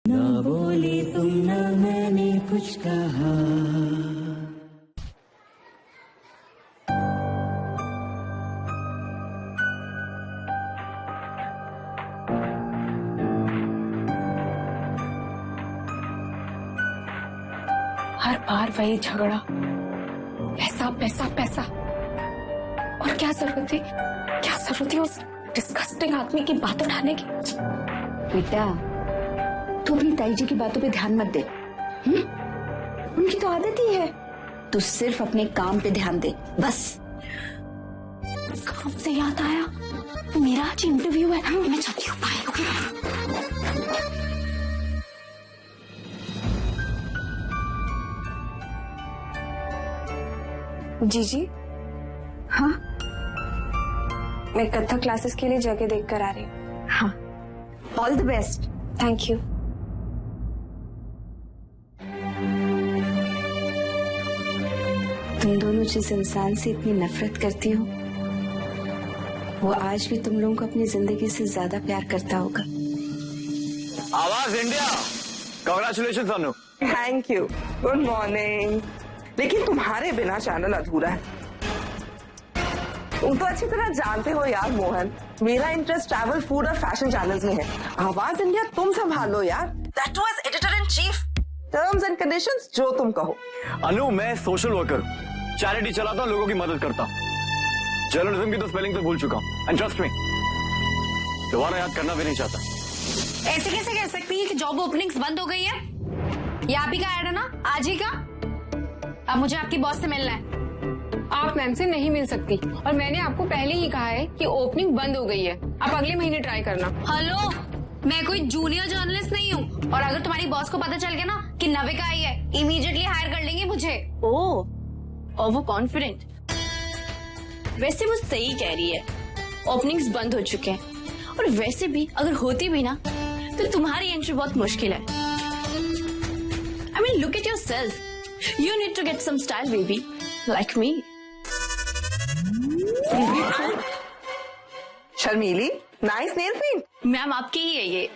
ना बोले तुम ना मैंने कुछ कहा। हर बार वही झगड़ा, पैसा पैसा पैसा। और क्या जरूरत थी उस डिस्गस्टिंग आदमी की बात उठाने की। बेटा तू अपनी ताई जी की बातों पे ध्यान मत दे। उनकी तो आदत ही है। तू सिर्फ अपने काम पे ध्यान दे बस। काम से याद आया, मेरा आज इंटरव्यू है। मैं चलती हूँ, बाय। जीजी, हाँ मैं कथक क्लासेस के लिए जगह देख कर आ रही हूँ। हाँ, all the best. Thank you. तुम दोनों जिस इंसान से इतनी नफरत करती हो, वो आज भी तुम लोगों को अपनी जिंदगी से ज्यादा प्यार करता होगा। आवाज India, congratulation Anu. Thank you, good morning. लेकिन तुम्हारे बिना चैनल अधूरा है। तुम तो अच्छी तरह जानते हो यार मोहन, मेरा इंटरेस्ट ट्रैवल, फूड और फैशन चैनल्स में है। आवाज इंडिया तुम संभालो यार। That was editor in chief. Terms and conditions जो तुम कहो। अनु, मैं सोशल वर्कर, चैरिटी चलाता हूँ, लोगों की मदद करता हूँ। जर्नलिज्म की तो स्पेलिंग तो भूल चुका हूँ। एंड ट्रस्ट मी, दोबारा याद करना भी नहीं चाहता। ऐसे कैसे कह सकती है कि जॉब ओपनिंग्स बंद हो गई है? ये आप ही का ऐड है ना, आज ही का। अब मुझे आपकी बॉस से मिलना है। आप मैम से नहीं मिल सकती, और मैंने आपको पहले ही कहा है कि ओपनिंग बंद हो गई है। आप अगले महीने ट्राई करना। हेलो, मैं कोई जूनियर जर्नलिस्ट नहीं हूँ, और अगर तुम्हारी बॉस को पता चल गया ना कि नविका आई है, इमीडिएटली हायर कर लेंगे मुझे। ओह, और वो कॉन्फिडेंट। वैसे वो सही कह रही है, ओपनिंग्स बंद हो चुके हैं। और वैसे भी अगर होती भी ना, तो तुम्हारी एंट्री बहुत मुश्किल है। I mean, look at yourself. You need to get some style, baby, like me. शर्मीली, नाइस नेल पेंट। मैम आपकी ही है ये।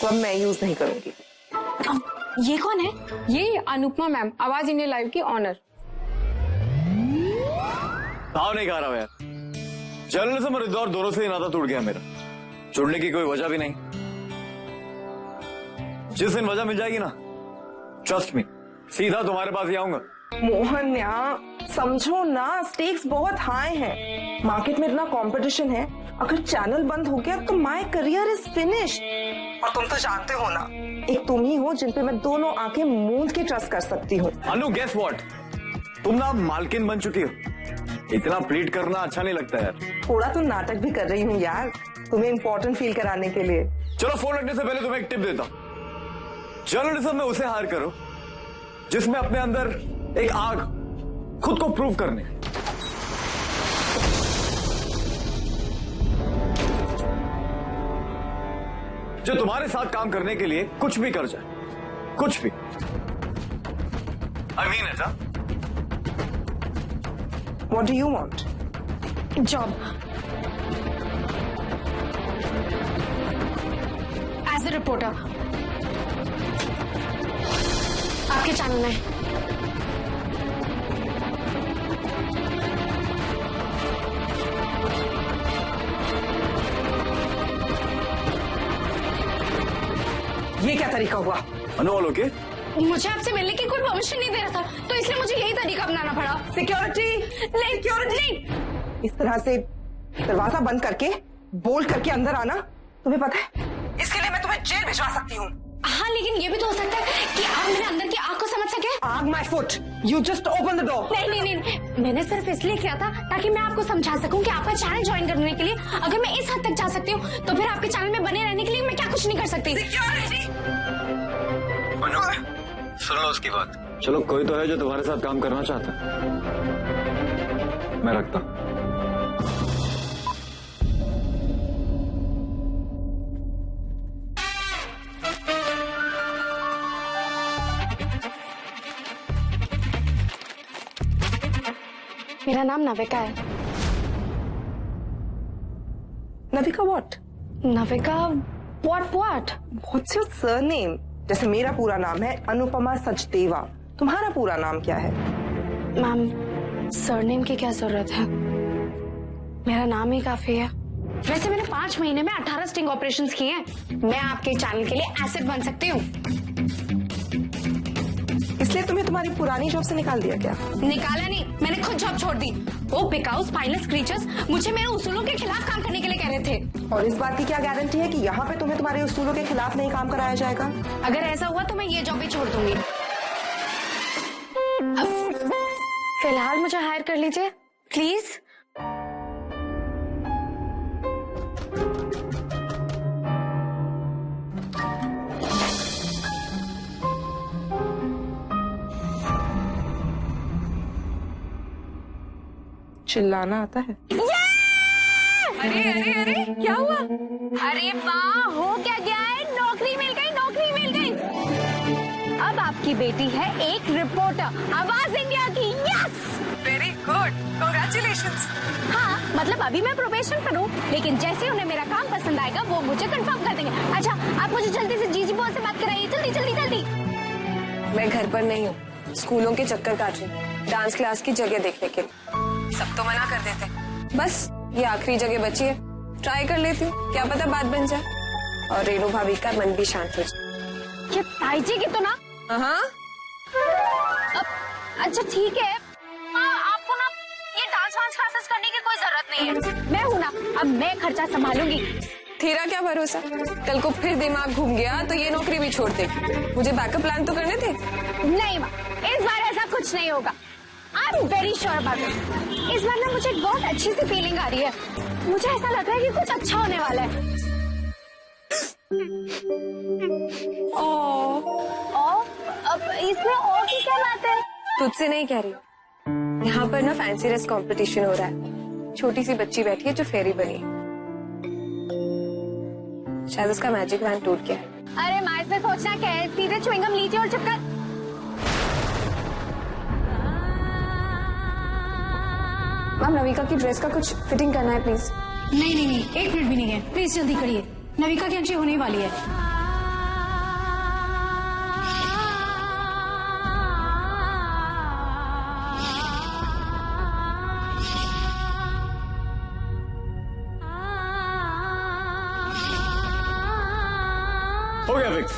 तो अब मैं यूज नहीं करूंगी। ये कौन है? ये अनुपमा मैम, आवाज इंडिया लाइव की ऑनर। भाव नहीं खा रहा हूँ यार। जर्नलिज्म और इंदौर दोनों से ही नाता टूट गया मेरा। जुड़ने की कोई वजह भी नहीं। जिस दिन वजह मिल जाएगी ना, ट्रस्ट मी, सीधा तुम्हारे पास ही आऊंगा। मोहन यहाँ समझो ना, स्टेक्स बहुत हाई हैं। मार्केट में इतना कंपटीशन है, अगर चैनल बंद हो गया तो माय करियर इज फिनिश्ड। और तुम तो जानते हो ना, एक तुम ही हो जिन पे मैं दोनों आंखें मूंद के ट्रस्ट कर सकती हूँ। अनु, गेस व्हाट, तुम ना अब मालकिन बन चुकी हो। इतना प्लीड करना अच्छा नहीं लगता यार। थोड़ा तो नाटक भी कर रही हूँ यार, तुम्हें इम्पोर्टेंट फील कराने के लिए। चलो, फोन रखने से पहले तुम्हें एक टिप देता हूँ। जर्नलिज्म में उसे हायर करो जिसमें अपने अंदर एक आग, खुद को प्रूव करने। जो तुम्हारे साथ काम करने के लिए कुछ भी कर जाए, कुछ भी। I mean it, huh? What do you want? Job as a reporter आपके चैनल में। ये क्या तरीका हुआ? Anu, all okay? मुझे आपसे मिलने की कोई परमिशन नहीं दे रहा था, तो इसलिए मुझे यही तरीका अपनाना पड़ा। सिक्योरिटी, नहीं, इस तरह से दरवाजा बंद करके बोल्ट करके अंदर आना, तुम्हें पता है इसके लिए मैं तुम्हें जेल भिजवा सकती हूँ। हाँ, लेकिन ये भी तो हो सकता है कि आप मेरे अंदर की आग को समझ सके। आग my foot, you just open the door. नहीं, मैंने सिर्फ इसलिए किया था ताकि मैं आपको समझा सकूं कि आपका चैनल ज्वाइन करने के लिए अगर मैं इस हद तक जा सकती हूँ, तो फिर आपके चैनल में बने रहने के लिए मैं क्या कुछ नहीं कर सकती। सुन लो उसकी बात। चलो, कोई तो है जो तुम्हारे साथ काम करना चाहता है। मैं रखता हूं। मेरा नाम नविका है। Navika what? Navika What? What's your surname? जैसे मेरा पूरा नाम है अनुपमा सचदेवा, तुम्हारा पूरा नाम क्या है? मैम, सरनेम की क्या जरूरत है? मेरा नाम ही काफी है। वैसे मैंने 5 महीने में 18 स्टिंग ऑपरेशंस किए हैं। मैं आपके चैनल के लिए एसेट बन सकती हूँ। इसलिए तुम्हें तुम्हारी पुरानी जॉब से निकाल दिया क्या? निकाला नहीं, मैंने खुद जॉब छोड़ दी। वो बिकाऊ स्पाइनलेस क्रीचर्स मुझे मेरे उसूलों के खिलाफ काम करने के लिए कह रहे थे। और इस बात की क्या गारंटी है कि यहाँ पे तुम्हें तुम्हारे उसूलों के खिलाफ नहीं काम कराया जाएगा? अगर ऐसा हुआ तो मैं ये जॉब भी छोड़ दूंगी। अब फिलहाल मुझे हायर कर लीजिए प्लीज। चिल्लाना आता है? अरे क्या हुआ? अरे वाह, हो क्या गया है? नौकरी मिल गई। अब आपकी बेटी है एक रिपोर्टर आवाज इंडिया की। Yes, very good, congratulations. हाँ, मतलब अभी मैं प्रोबेशन पर हूँ, लेकिन जैसे उन्हें मेरा काम पसंद आएगा वो मुझे कंफर्म कर देंगे। अच्छा, आप मुझे जल्दी से जीजी बॉस से बात कराइए, जल्दी। मैं घर पर नहीं हूँ, स्कूलों के चक्कर काट रही हूँ, डांस क्लास की जगह देखने के लिए। सब तो मना कर देते, बस ये आखिरी जगह बची है, ट्राई कर लेती हूँ, क्या पता बात बन जाए और रेणु भाभी का मन भी शांत हो जाए। ये ताई जी की तो ना। हाँ, अच्छा ठीक है, आपको ना ये डांस वांस क्लासेस करने की कोई जरूरत नहीं है। मैं हूँ ना, अब मैं खर्चा संभालूंगी। तेरा क्या भरोसा, कल को फिर दिमाग घूम गया तो ये नौकरी भी छोड़ दे। मुझे बैकअप प्लान तो करने थे। नहीं माँ, इस बार ऐसा कुछ नहीं होगा। I am very sure about it. इस बार ना मुझे एक बहुत अच्छी सी फीलिंग आ रही है। मुझे ऐसा लग रहा है कि कुछ अच्छा होने वाला है। अब इसमें और की क्या बात है? तुझसे नहीं कह रही, यहाँ पर ना फैंसी ड्रेस कंपटीशन हो रहा है। छोटी सी बच्ची बैठी है जो फेरी बनी है, शायद उसका मैजिक वैन टूट गया है। अरे माँ, इसमें सोचना क्या है, सीधे च्युइंगम लीजिए और चिपका। मैम, नविका की ड्रेस का कुछ फिटिंग करना है प्लीज। नहीं, 1 मिनट भी नहीं है, प्लीज जल्दी करिए। नविका की एंट्री होने वाली है। हो गया फिक्स,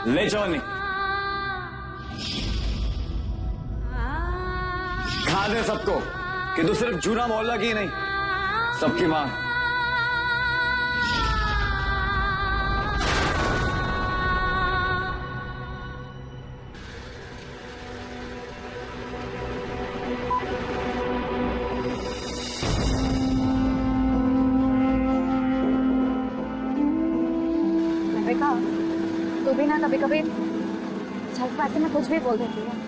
ले जाओ। नहीं खा दे सबको कि तू सिर्फ जूना मोहल्ला की नहीं, सबकी मां। तो भी ना कभी जल्दबाजी में कुछ भी बोल देती है।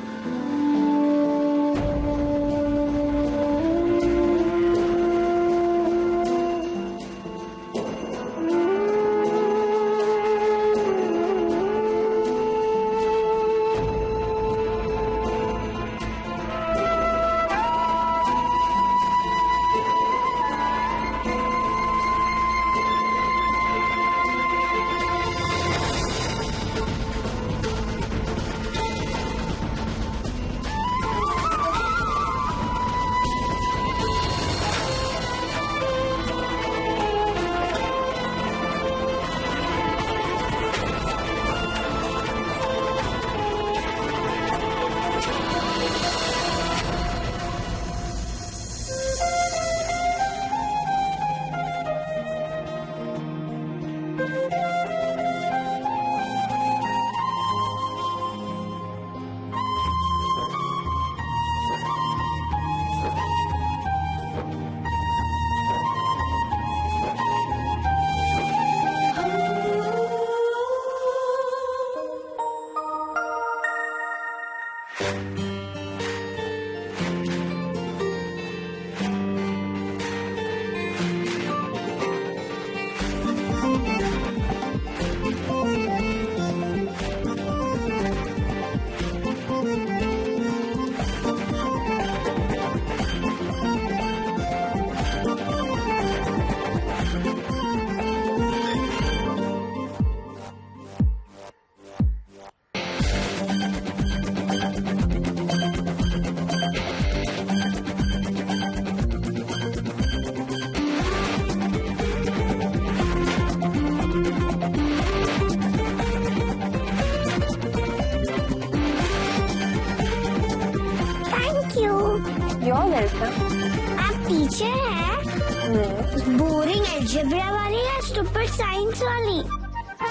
टीचर है बोरिंग अलजेब्रा वाली या स्टूपिड साइंस वाली?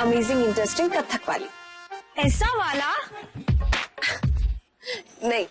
अमेजिंग इंटरेस्टिंग कथक वाली। ऐसा वाला? नहीं,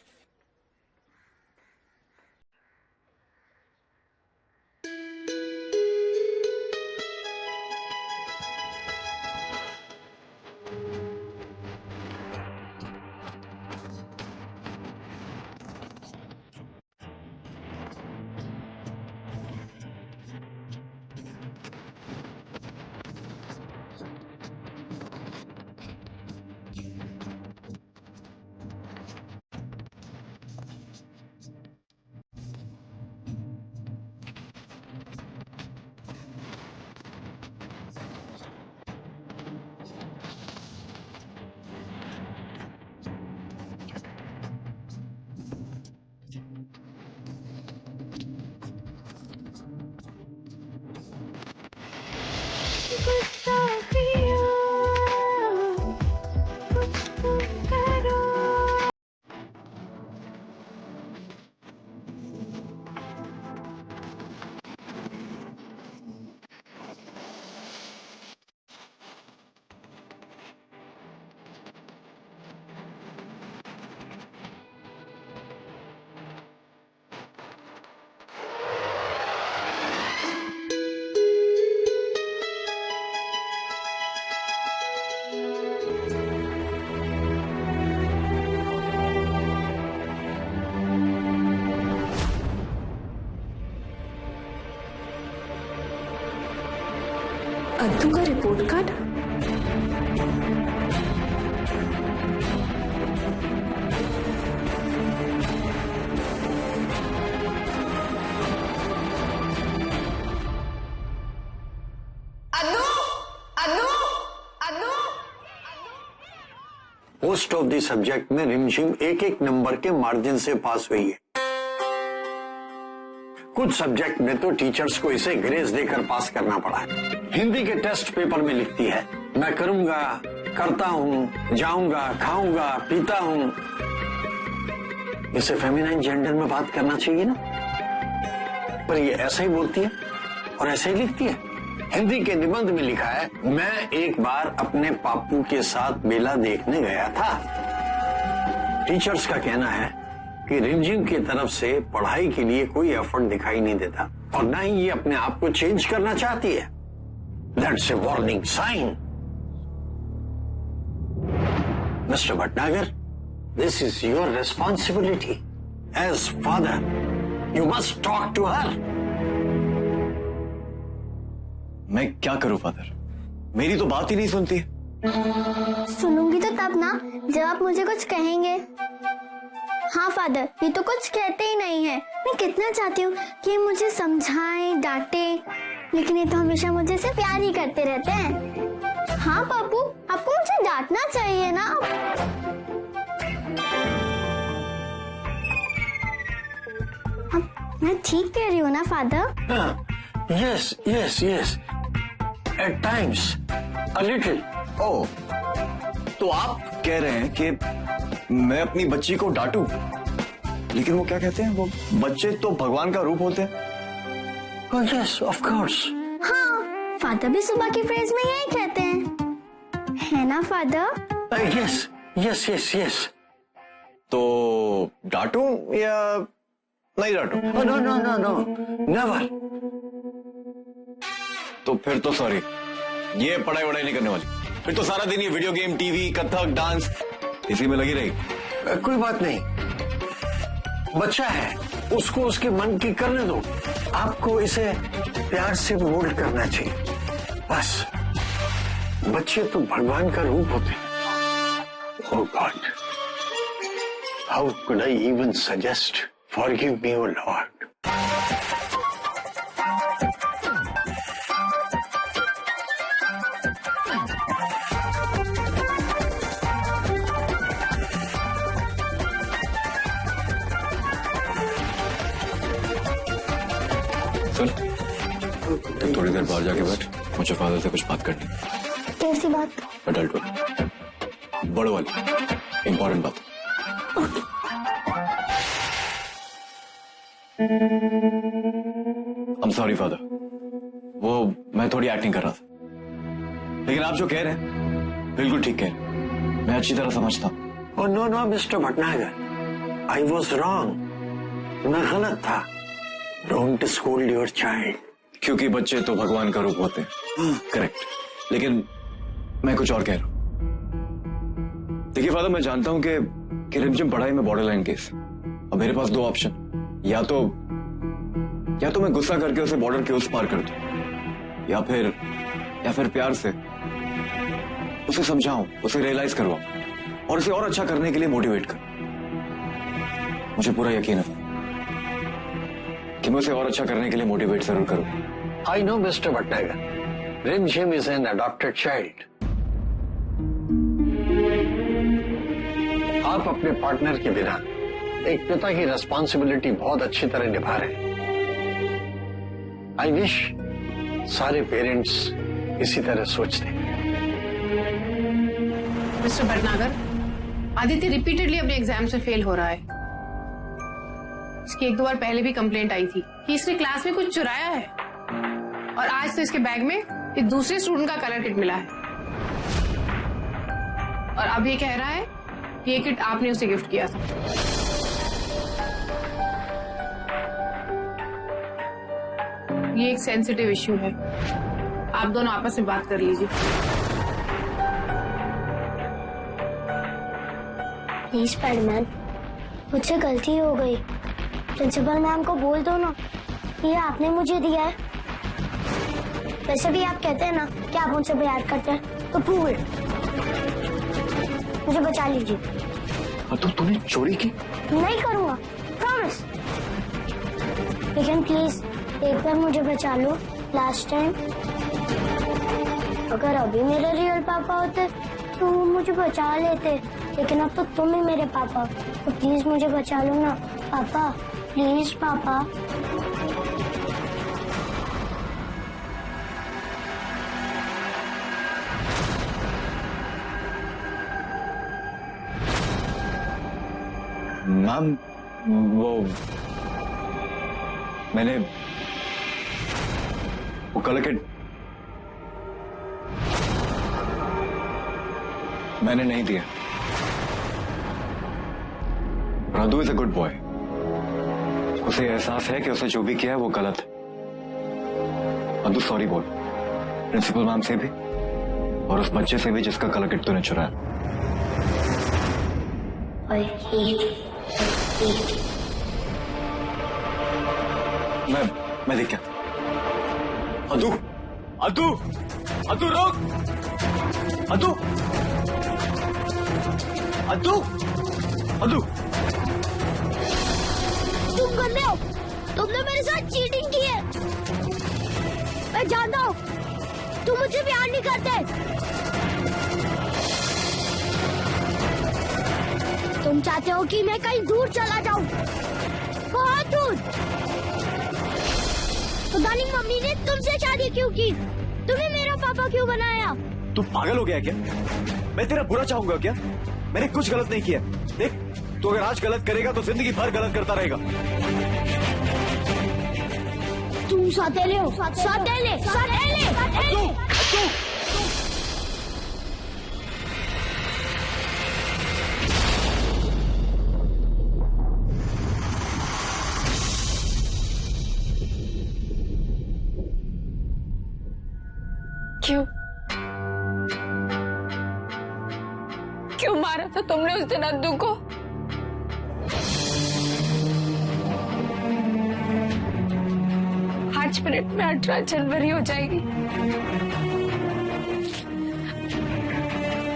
अद्दू का report card? Most of the subject में रिमझिम एक नंबर के मार्जिन से पास हुई है। कुछ सब्जेक्ट में तो टीचर्स को इसे ग्रेस देकर पास करना पड़ा है। हिंदी के टेस्ट पेपर में लिखती है, मैं करूंगा, करता हूं, जाऊंगा, खाऊंगा, पीता हूं। इसे फेमिनाइन जेंडर में बात करना चाहिए ना, पर ये ऐसा ही बोलती है और ऐसे ही लिखती है। हिंदी के निबंध में लिखा है, मैं एक बार अपने पापू के साथ मेला देखने गया था। टीचर्स का कहना है कि रिमझिम की तरफ से पढ़ाई के लिए कोई एफर्ट दिखाई नहीं देता और ना ही ये अपने आप को चेंज करना चाहती है। That's a warning sign. Mister Bhatnagar, this is your responsibility as father. You must talk to her. मैं क्या करूं फादर, मेरी तो बात ही नहीं सुनती। सुनूंगी तो तब ना जब आप मुझे कुछ कहेंगे। हाँ फादर, ये तो कुछ कहते ही नहीं है। मैं कितना चाहती हूँ कि मुझे समझाएं, डांटे, लेकिन ये तो हमेशा मुझे से प्यार ही करते रहते हैं। हाँ पापू, आपको मुझे डांटना चाहिए ना। मैं ठीक कह रही हूँ ना father? Yes yes yes, at times a little. Oh, तो आप कह रहे हैं कि मैं अपनी बच्ची को डांटूं? लेकिन वो क्या कहते हैं, वो बच्चे तो भगवान का रूप होते हैं। Yes of course. हाँ, फादर भी सुबह की फ्रेज में यही कहते हैं, है ना father? Yes yes yes yes. तो डांटूं या नहीं डांटूं? No no no no, never. तो फिर तो सॉरी, ये पढ़ाई वढ़ाई नहीं करने वाली। फिर तो सारा दिन ये video game, TV, Kathak, dance इसी में लगी रही। कोई बात नहीं, बच्चा है, उसको उसके मन की करने दो। आपको इसे प्यार से मोल्ड करना चाहिए बस। बच्चे तो भगवान का रूप होते हैं। Oh god, how could I even suggest, forgive me O lord. थोड़ी देर बाहर जाके बैठ, मुझे फादर से कुछ बात करनी। कैसी बात? अडल्ट वाली, बड़ों वाली, इंपॉर्टेंट बात। I'm sorry father. वो मैं थोड़ी एक्टिंग कर रहा था, लेकिन आप जो कह रहे हैं बिल्कुल ठीक कह रहे हैं, मैं अच्छी तरह समझता हूँ। Oh no no Mr. Bhatnagar, I was wrong. मैं गलत था. Don't scold your child. क्योंकि बच्चे तो भगवान का रूप होते हैं, करेक्ट, लेकिन मैं कुछ और कह रहा हूँ। देखिए फादर, मैं जानता हूँ कि रिमझिम पढ़ाई में बॉर्डर लाइन केस, अब मेरे पास दो ऑप्शन, या तो मैं गुस्सा करके उसे बॉर्डर के उस पार कर दूं, या फिर प्यार से उसे समझाऊं, उसे रियलाइज करवाऊं और उसे और अच्छा करने के लिए मोटिवेट करूं। मुझे पूरा यकीन है कि मैं उसे और अच्छा करने के लिए मोटिवेट जरूर करूं। I know Mr. Bhatnagar. Rimjim is an adopted child. आप अपने पार्टनर के बिना एक पिता की रिस्पॉन्सिबिलिटी बहुत अच्छी तरह निभा रहे हैं। आई विश सारे पेरेंट्स इसी तरह सोचते। मिस्टर भटनागर, आदित्य रिपीटेडली अपने एग्जाम से फेल हो रहा है। इसकी एक दो बार पहले भी कंप्लेंट आई थी कि इसने क्लास में कुछ चुराया है, और आज तो इसके बैग में एक दूसरे स्टूडेंट का कलर किट मिला है, और अब ये कह रहा है कि ये किट आपने उसे गिफ्ट किया था। ये एक सेंसिटिव इश्यू है, आप दोनों आपस में बात कर लीजिए। प्लीज स्पाइडरमैन, मुझसे गलती हो गई, प्रिंसिपल मैम को बोल दो ना, ये आपने मुझे दिया है। वैसे भी आप कहते हैं ना कि आप मुझसे प्यार करते हैं, तो प्रूव इट। मुझे बचा लीजिए। तो तूने चोरी की? नहीं करूंगा, प्रॉमिस। लेकिन प्लीज एक बार मुझे बचा लो, लास्ट टाइम। अगर अभी मेरे रियल पापा होते तो वो मुझे बचा लेते, लेकिन अब तो तुम ही मेरे पापा, तो प्लीज मुझे बचा लो ना पापा, प्लीज पापा। मैम, मैंने वो कलर किट मैंने नहीं दिया। Radhu is a good boy, उसे एहसास है कि उसे जो भी किया है वो गलत है। राधु सॉरी बोल, प्रिंसिपल मैम से भी और उस बच्चे से भी जिसका कलर किट तूने चुराया। मैं देख क्या? अदू, अदू, अदू रोक! अदू, अदू, अदू! तुम गंदे हो, तुमने मेरे साथ चीटिंग की है। मैं जानता हूँ तुम मुझसे प्यार नहीं करते। तुम चाहते हो कि मैं कहीं दूर चला जाऊं, बहुत दूर। तो दानी मम्मी ने तुमसे शादी क्यों की? तुम्हें मेरा पापा क्यों बनाया? तू पागल हो गया क्या? मैं तेरा बुरा चाहूंगा क्या? मैंने कुछ गलत नहीं किया। देख, तू अगर आज गलत करेगा तो जिंदगी भर गलत करता रहेगा। तुम सौतेले हो, सौतेले, सौतेले, सौतेले। क्यों मारा था तुमने उस दिन अद्दू को? आज मिनट में 18 जनवरी हो जाएगी।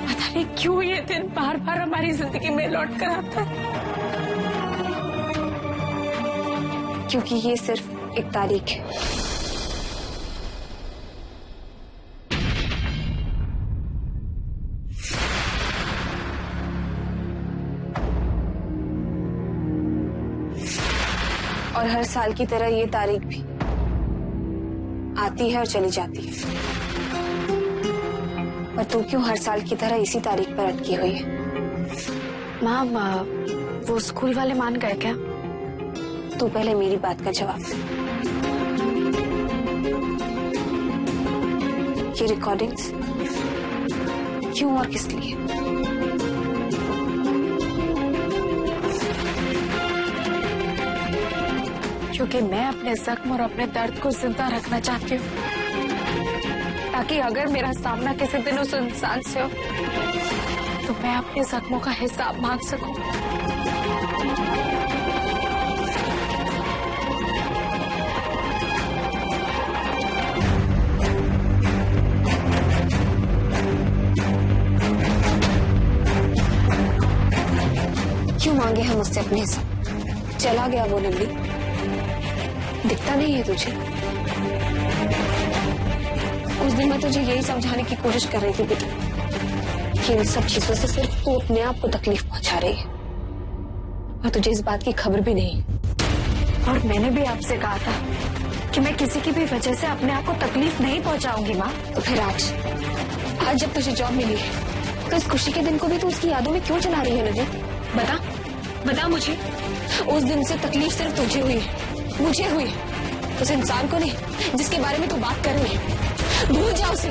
पता नहीं क्यों ये दिन बार बार हमारी जिंदगी में लौट कर आता है। क्योंकि ये सिर्फ एक तारीख है। और हर साल की तरह ये तारीख भी आती है और चली जाती है। और तू क्यों हर साल की तरह इसी तारीख पर अटकी हुई है? माँ, वो स्कूल वाले मान गए क्या? तू पहले मेरी बात का जवाब दे। ये रिकॉर्डिंग्स क्यों और किस लिए? क्योंकि मैं अपने जख्म और अपने दर्द को जिंदा रखना चाहती हूँ, ताकि अगर मेरा सामना किसी दिन उस इंसान से हो तो मैं अपने जख्मों का हिसाब मांग सकूं। क्यों मांगे हम उससे अपने हिसाब? चला गया वो लिल्ली, दिखता नहीं है तुझे? उस दिन मैं तुझे यही समझाने की कोशिश कर रही थी बेटी कि इन सब चीजों से सिर्फ तू अपने आप को तकलीफ पहुंचा रही है और तुझे इस बात की खबर भी नहीं। और मैंने भी आपसे कहा था कि मैं किसी की भी वजह से अपने आप को तकलीफ नहीं पहुंचाऊंगी माँ। तो फिर आज जब तुझे जॉब मिली है तो इस खुशी के दिन को भी तू उसकी यादों में क्यों चला रही है? नजर बता मुझे। उस दिन से तकलीफ सिर्फ तुझे हुई है, मुझे हुई है, उस इंसान को नहीं जिसके बारे में तू बात कर रही है। भूल जा उसे,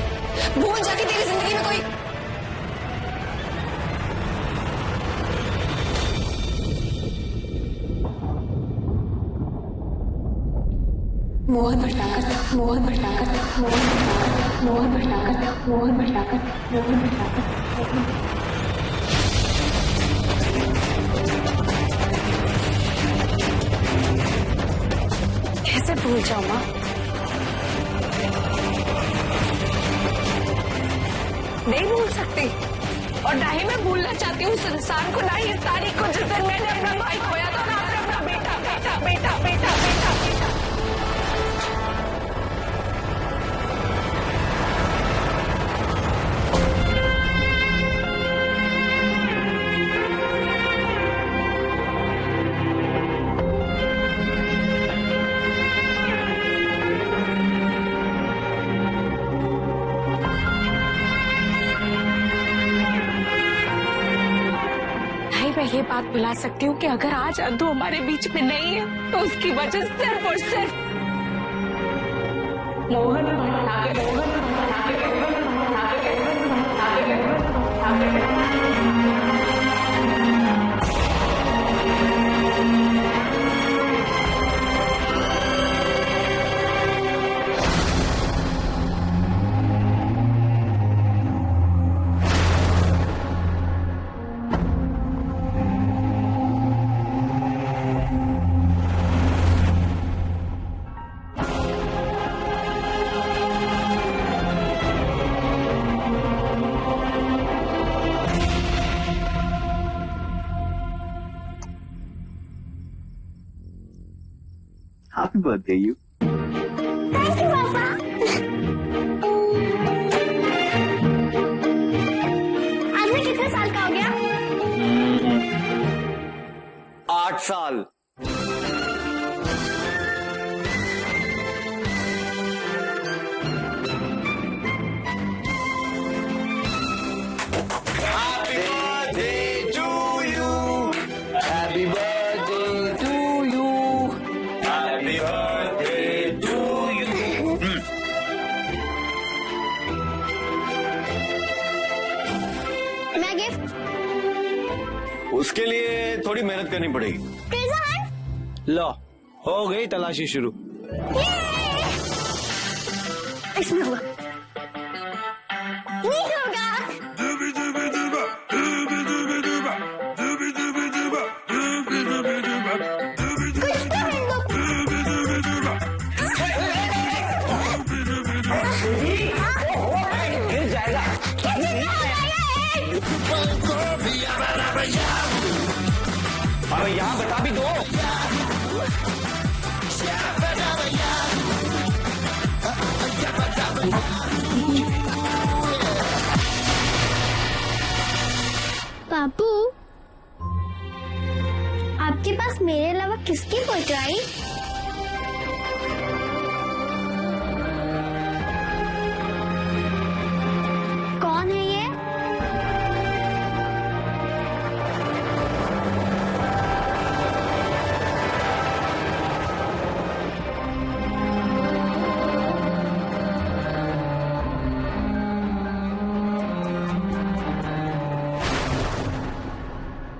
भूल जा कि तेरी जिंदगी में कोई मोहन भटनागर था, मोहन भटनागर था, मोहन भटनागर था, मोहन भटनागर था, मोहन भटनागर था, मोहन भटनागर था। कैसे भूल जाऊं माँ? नहीं भूल सकती और ना ही मैं भूलना चाहती हूँ उस इंसान को, ना ही इस तारीख को जिस दिन मैंने अपना भाई खोया था, ना अपना बेटा बेटा बेटा बेटा बेटा बेटा। मैं ये बात बुला सकती हूँ कि अगर आज अद्दू हमारे बीच में नहीं है तो उसकी वजह सिर्फ और सिर्फ Mohan Bhatnagar, Mohan Bhatnagar, Mohan Bhatnagar, Mohan Bhatnagar. Happy birthday, you. Thank you, Papa. आज मैं कितने साल का हो गया? 8 साल। Happy birthday to you. Happy birthday to you. Happy birthday to you. मैं गिफ्ट उसके लिए थोड़ी मेहनत करनी पड़ेगी। लो, हो गई तलाशी शुरू। इसमें होगा, नीचे होगा। गिर जाएगा। अरे यहाँ बता भी दो। पापू, आपके पास मेरे अलावा किसकी फोटो आई?